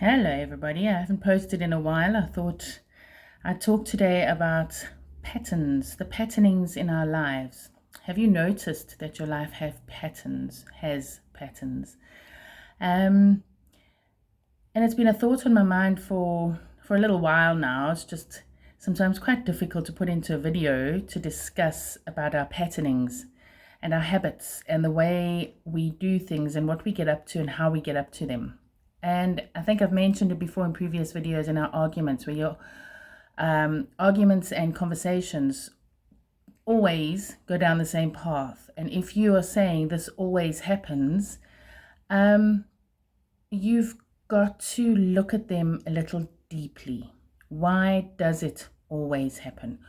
Hello, everybody. I haven't posted in a while. I thought I'd talk today about patterns, the patternings in our lives. Have you noticed that your life has patterns? Um, and it's been a thought on my mind for a little while now. It's just sometimes quite difficult to put into a video to discuss about our patternings and our habits and the way we do things and what we get up to and how we get up to them. And I think I've mentioned it before in previous videos in our arguments, where your arguments and conversations always go down the same path. And if you are saying this always happens, you've got to look at them a little deeply. Why does it always happen?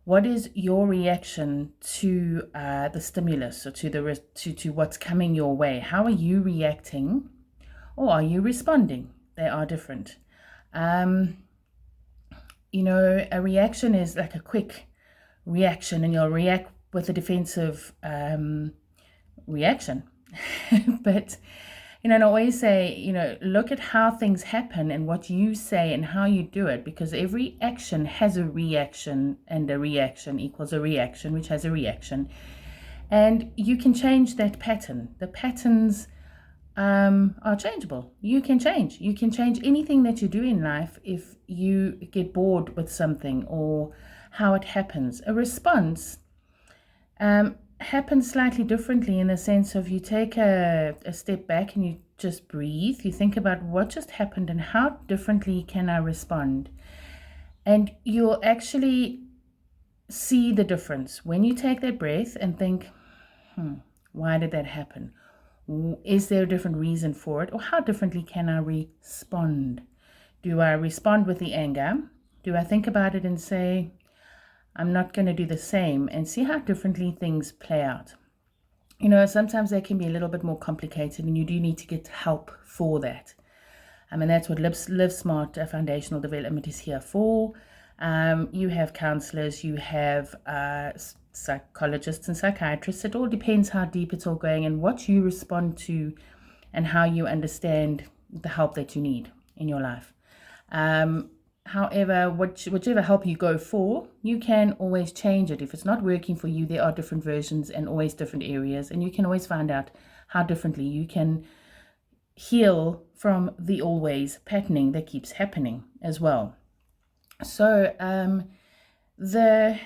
What is your reaction to the stimulus or to what's coming your way? How are you reacting? Or are you responding? They are different. A reaction is like a quick reaction, and you'll react with a defensive reaction. But, I always say, look at how things happen and what you say and how you do it, because every action has a reaction, and a reaction equals a reaction, which has a reaction. And you can change that pattern. The patterns are changeable. You can change anything that you do in life if you get bored with something or how it happens. A response happens slightly differently, in the sense of you take a step back and you just breathe. You think about what just happened and how differently can I respond, and you'll actually see the difference when you take that breath and think, why did that happen? Is there a different reason for it? Or how differently can I respond? Do I respond with the anger? Do I think about it and say, I'm not going to do the same, and see how differently things play out? Sometimes they can be a little bit more complicated, and you do need to get help for that. That's what Live Smart Foundational Development is here for. You have counselors, you have psychologists and psychiatrists. It all depends how deep it's all going and what you respond to and how you understand the help that you need in your life. However, whichever help you go for, you can always change it. If it's not working for you, there are different versions and always different areas, and you can always find out how differently you can heal from the always patterning that keeps happening as well. So the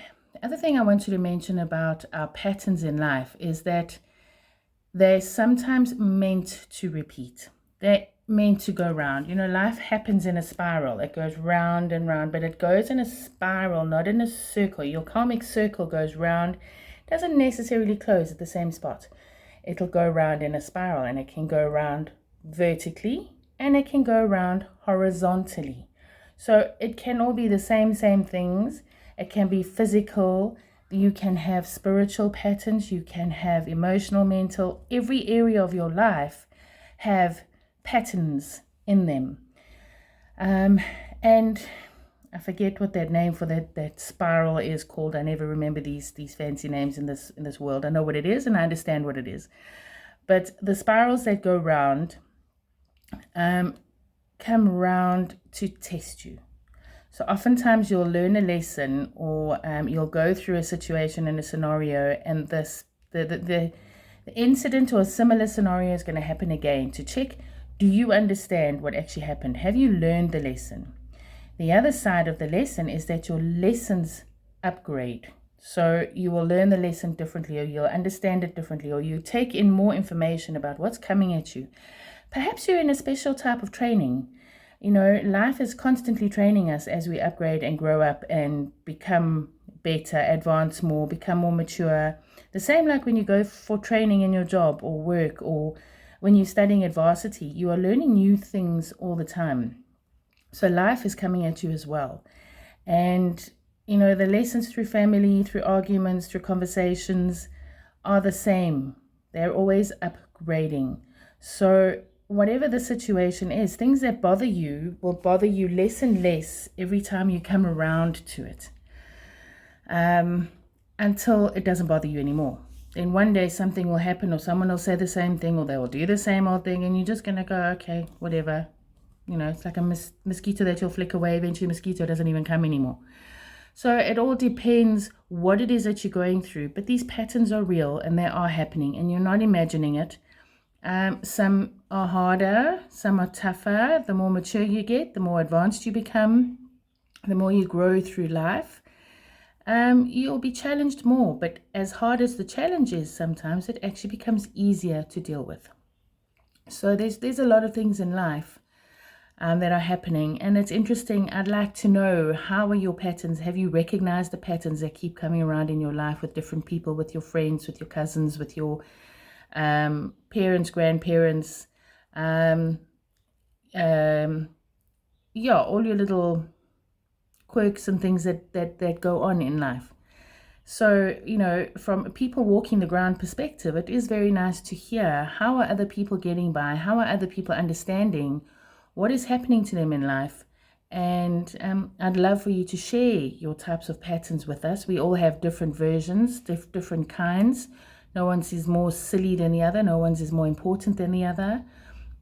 other thing I want you to mention about our patterns in life is that they're sometimes meant to repeat. They're meant to go round. Life happens in a spiral. It goes round and round, but it goes in a spiral, not in a circle. Your karmic circle goes round, doesn't necessarily close at the same spot. It'll go round in a spiral, and it can go round vertically and it can go round horizontally. So it can all be the same things. It can be physical. You can have spiritual patterns. You can have emotional, mental. Every area of your life have patterns in them. And I forget what that name for that spiral is called. I never remember these fancy names in this world. I know what it is and I understand what it is. But the spirals that go round come round to test you. So oftentimes you'll learn a lesson, or you'll go through a situation in a scenario, and the incident or a similar scenario is going to happen again, to check, do you understand what actually happened? Have you learned the lesson? The other side of the lesson is that your lessons upgrade. So you will learn the lesson differently, or you'll understand it differently, or you take in more information about what's coming at you. Perhaps you're in a special type of training. Life is constantly training us as we upgrade and grow up and become better, advance more, become more mature. The same like when you go for training in your job or work, or when you're studying at varsity, you are learning new things all the time. So life is coming at you as well. And, the lessons through family, through arguments, through conversations are the same. They're always upgrading. So whatever the situation is, things that bother you will bother you less and less every time you come around to it, until it doesn't bother you anymore. Then one day something will happen, or someone will say the same thing, or they will do the same old thing, and you're just going to go, okay, whatever. You know, it's like a mosquito that you'll flick away. Eventually, mosquito doesn't even come anymore. So it all depends what it is that you're going through. But these patterns are real and they are happening, and you're not imagining it. Some are harder, some are tougher. The more mature you get, the more advanced you become, the more you grow through life. You'll be challenged more, but as hard as the challenge is, sometimes it actually becomes easier to deal with. So there's a lot of things in life that are happening, and it's interesting. I'd like to know, how are your patterns? Have you recognized the patterns that keep coming around in your life with different people, with your friends, with your cousins, with your parents, grandparents, yeah, all your little quirks and things that go on in life. So, you know, from a people walking the ground perspective, it is very nice to hear, how are other people getting by? How are other people understanding what is happening to them in life? And I'd love for you to share your types of patterns with us. We all have different versions, different kinds. No one's is more silly than the other. No one's is more important than the other.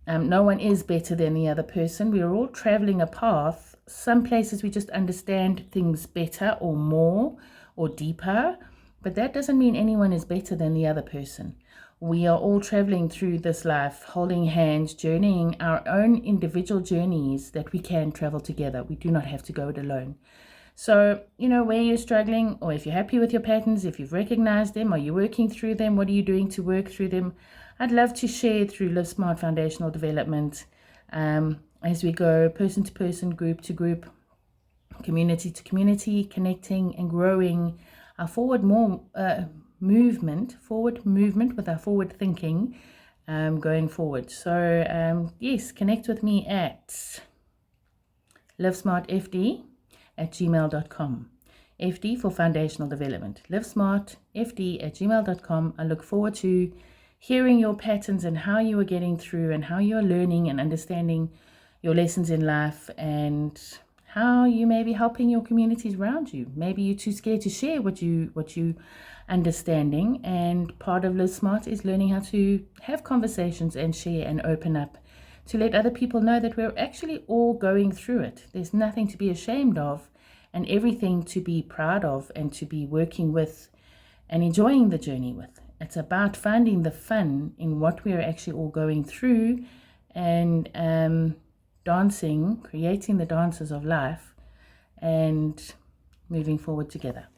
No one is better than the other person. We are all traveling a path. Some places we just understand things better or more or deeper, but that doesn't mean anyone is better than the other person. We are all traveling through this life, holding hands, journeying our own individual journeys that we can travel together. We do not have to go it alone. So, you know, where you're struggling, or if you're happy with your patterns, if you've recognized them, are you working through them? What are you doing to work through them? I'd love to share through Live Smart Foundational Development as we go person to person, group to group, community to community, connecting and growing our forward movement with our forward thinking going forward. So yes, connect with me at livesmartfd@gmail.com. FD for foundational development. livesmartfd@gmail.com. I look forward to hearing your patterns and how you are getting through and how you're learning and understanding your lessons in life, and how you may be helping your communities around you. Maybe you're too scared to share what you understanding, and part of Live Smart is learning how to have conversations and share and open up to let other people know that we're actually all going through it. There's nothing to be ashamed of and everything to be proud of and to be working with and enjoying the journey with. It's about finding the fun in what we're actually all going through, and dancing, creating the dances of life, and moving forward together.